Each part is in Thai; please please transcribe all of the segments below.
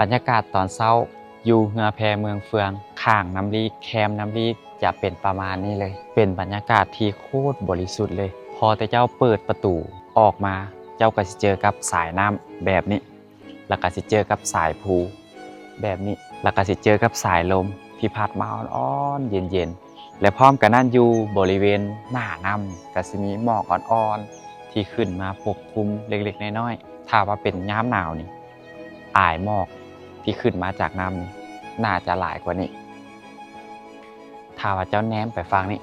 บรรยากาศตอนเช้าอยู่เฮือแพเมืองเฟืองข้างน้ำลีแคมน้ำลีจะเป็นประมาณนี้เลยเป็นบรรยากาศที่โคตรบริสุทธิ์เลยพอแต่เจ้าเปิดประตูออกมาเจ้าก็จะเจอกับสายน้ำแบบนี้แล้วก็จะเจอกับสายภูแบบนี้แล้วก็จะเจอกับสายลมที่พัดมาอ่อนๆเย็นๆและพร้อมกันนั้นอยู่บริเวณหน้าน้ำก็จะมีหมอกอ่อนๆที่ขึ้นมาปกคลุมเล็กๆน้อยๆถ้าว่าเป็นย้ำหนาวนี่อายหมอกที่ขึ้นมาจากน้ำนี่น่าจะหลายกว่านี้ถ้าว่าเจ้าแนมไปฟังนี่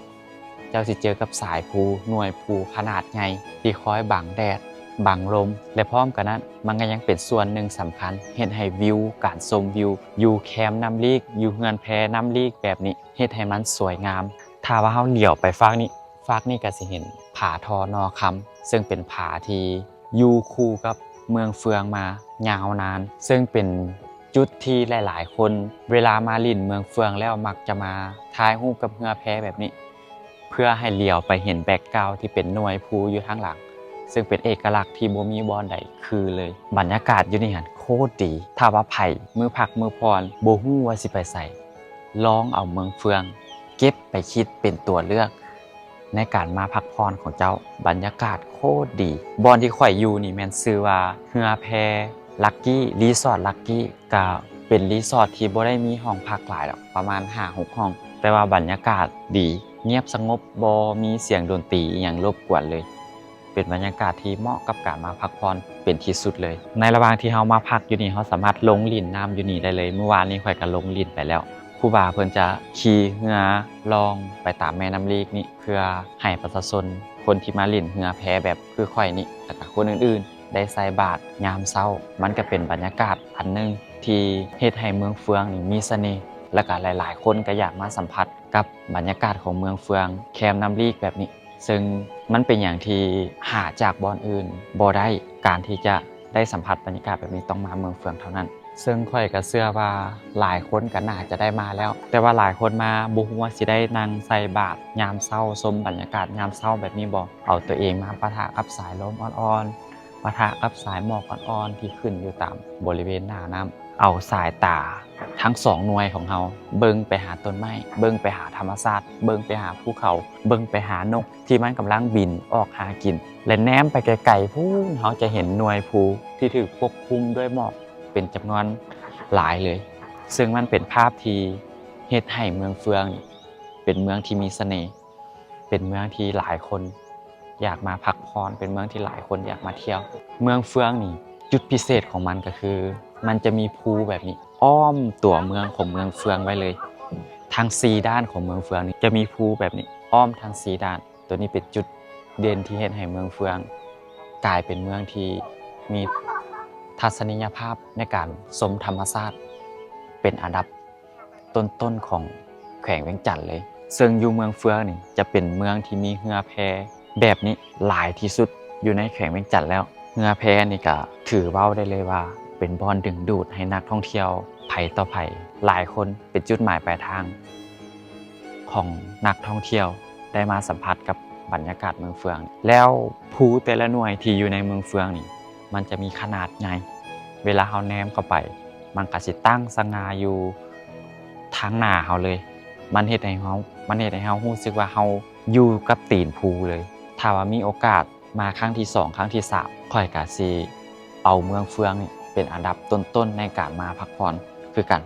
เจ้าสิเจอกับสายภูหน่วยภูขนาดใหญ่ที่คอยบังแดดบังลมและพร้อมกันนั้นมันก็ยังเป็นส่วนหนึ่งสำคัญเฮ็ดให้วิวการชมวิวอยู่แคมป์น้ำลีกอยู่เฮือนแพน้ำลีกแบบนี้เฮ็ดให้มันสวยงามถ้าว่าเฮาเหลียวไปฝั่งนี้ก็สิเห็นผาทอนอคำซึ่งเป็นผาที่อยู่คู่กับเมืองเฟืองมายาวนานซึ่งเป็นจุดที่หลายๆคนเวลามาลิ่นเมืองเฟืองแล้วมักจะมาถ่ายรูปกับเรือแพแบบนี้เพื่อให้เลี้ยวไปเห็นแบ็กกราวด์ที่เป็นหน่วยภูอยู่ข้างหลังซึ่งเป็นเอกลักษณ์ที่บ่มีบ่อนใดคือเลยบรรยากาศอยู่นี่หั่นโคตรดีถ้าว่าไผมือพักมือพรบ่ฮู้ว่าสิไปไสลองเอาเมืองเฟืองเก็บไปคิดเป็นตัวเลือกในการมาพักผ่อนของเจ้าบรรยากาศโคตรดีบอนที่ข่อยอยู่นี่แม่นชื่อว่าเรือแพลักกี้รีสอร์ทลักกี้ก็เป็นรีสอร์ทที่บ่ได้มีห้องพักหลายหรอกประมาณ 5-6 ห้องแต่ว่าบรรยากาศดีเงียบสงบบ่มีเสียงดนตรีอย่างรบกวนเลยเป็นบรรยากาศที่เหมาะกับการมาพักผ่อนเป็นที่สุดเลยในระหว่างที่เฮามาพักอยู่นี่เฮาสามารถลงลิ่นน้ำอยู่นี่ได้เลยเมื่อวานนี้ข่อยก็ลงลิ่นไปแล้วครูบาเพิ่นจะขี่เรือลองไปตามแม่น้ำลีกนี่เพื่อให้ประชาชนคนที่มาลิ่นเรือแพแบบคือข่อยนี่แล้วก็คนอื่นๆได้ใส่บาตรยามเช้ามันก็เป็นบรรยากาศอันนึงที่เฮ็ดให้เมืองเฟืองนี่มีเสน่ห์และก็หลายๆคนก็อยากมาสัมผัสกับบรรยากาศของเมืองเฟืองแคมน้ำลีกแบบนี้ซึ่งมันเป็นอย่างที่หาจากบ่อนอื่นบ่ได้การที่จะได้สัมผัสบรรยากาศแบบนี้ต้องมาเมืองเฟืองเท่านั้นซึ่งข่อยก็เชื่อว่าหลายคนก็น่าจะได้มาแล้วแต่ว่าหลายคนมาบ่ฮู้ว่าสิได้นั่งใส่บาตรยามเช้าชมบรรยากาศยามเช้าแบบนี้บ่เอาตัวเองมาปะทะกับสายลมอ่อนๆปะทะกับสายหมอกอ่อนๆที่ขึ้นอยู่ตามบริเวณหน้าน้ำเอาสายตาทั้งสองหน่วยของเฮาเบิ่งไปหาต้นไม้เบิ่งไปหาธรรมชาติเบิ่งไปหาภูเขาเบิ่งไปหานกที่มันกำลังบินออกหากินและแนมไปไกลๆพูนเฮาจะเห็นหน่วยภูที่ถูกปกคลุมด้วยหมอกเป็นจำนวนหลายเลยซึ่งมันเป็นภาพที่เฮ็ดให้เมืองเฟืองเป็นเมืองที่มีเสน่ห์เป็นเมืองที่หลายคนอยากมาพักผ่อนเป็นเมืองที่หลายคนอยากมาเที่ยวเมืองเฟืองนี่จุดพิเศษของมันก็คือมันจะมีภูแบบนี้อ้อมตัวเมืองของเมืองเฟืองไว้เลยทั้ง4ด้านของเมืองเฟืองนี่จะมีภูแบบนี้อ้อมทั้ง4ด้านตัวนี้เป็นจุดเด่นที่เฮ็ดให้เมืองเฟืองกลายเป็นเมืองที่มีทัศนียภาพในการชมธรรมชาติเป็นอันดับต้นๆของแขวงเวียงจันทน์เลยซึ่งอยู่เมืองเฟืองนี่จะเป็นเมืองที่มีเรือแพแบบนี้หลายที่สุดอยู่ในแขวงเวียงจันทน์แล้วเรือแพนี่ก็ถือเว้าได้เลยว่าเป็นบ่อนดึงดูดให้นักท่องเที่ยวไผต่อไผหลายคนเป็นจุดหมายปลายทางของนักท่องเที่ยวได้มาสัมผัสกับบรรยากาศเมืองเฟืองแล้วภูแต่ละหน่วยที่อยู่ในเมืองเฟืองนี่มันจะมีขนาดใหญ่เวลาเฮาแนมเข้าไปมันก็สิตั้งสง่าอยู่ทางหน้าเฮาเลยมันเฮ็ดให้เฮารู้สึกว่าเฮาอยู่กับตีนภูเลยถ้าว่ามีโอกาสมาครั้งที่2ครั้งที่3ค่อยก็สิเอาเมืองเฟืองนี่เป็นอันดับต้นๆในการมาพักผ่อนคือกัน